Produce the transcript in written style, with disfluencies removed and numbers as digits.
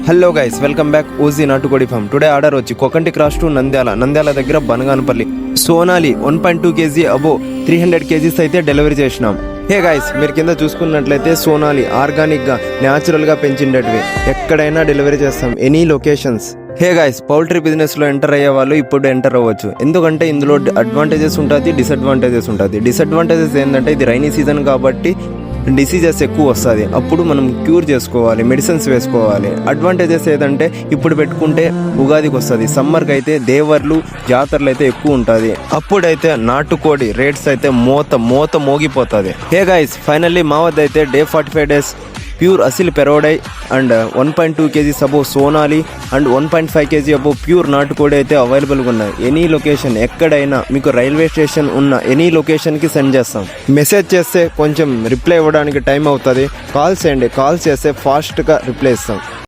Hello guys, welcome back OG నాటుకోడి form. Today order వచ్చి కొకంటి cross to Nandyal దగ్గర Banaganapalli Sonali 1.2 kg అబో 300 kgs అయితే డెలివరీ చేసినాం. హే గైస్, మీరు కింద చూసుకున్నట్లయితే సోనాలి ఆర్గానిక్గా న్యాచురల్గా పెంచిండేటివి ఎక్కడైనా డెలివరీ చేస్తాం, any locations. Hey guys, poultry బిజినెస్లో ఎంటర్ అయ్యే వాళ్ళు ఇప్పుడు ఎంటర్ అవ్వచ్చు. ఎందుకంటే ఇందులో అడ్వాంటేజెస్ ఉంటుంది, డిసడ్వాంటేజెస్ ఉంటుంది. డిసడ్వాంటేజెస్ ఏంటంటే ఇది రైనీ సీజన్ కాబట్టి డిసీజెస్ ఎక్కువ వస్తుంది, అప్పుడు మనం క్యూర్ చేసుకోవాలి, మెడిసిన్స్ వేసుకోవాలి. అడ్వాంటేజెస్ ఏదంటే ఇప్పుడు పెట్టుకుంటే ఉగాదికి వస్తుంది, సమ్మర్కి అయితే దేవర్లు జాతరలు అయితే ఎక్కువ ఉంటుంది, అప్పుడైతే నాటుకోడి రేట్స్ అయితే మోత మోగిపోతుంది. హే గైస్, ఫైనల్లీ మా వద్ద అయితే డే 45 days ప్యూర్ అసిల్ పెరోడై and 1.2 kg above Sonali and 1.5 kg above pure నాటుకోడి అయితే అవైలబుల్గా ఉన్నాయి. ఎనీ లొకేషన్ ఎక్కడైనా మీకు రైల్వే స్టేషన్ ఉన్న ఎనీ లొకేషన్కి సెండ్ చేస్తాం. మెసేజ్ చేస్తే కొంచెం రిప్లై ఇవ్వడానికి టైం అవుతుంది, కాల్ చేయండి, కాల్ చేస్తే ఫాస్ట్గా రిప్లై ఇస్తాం.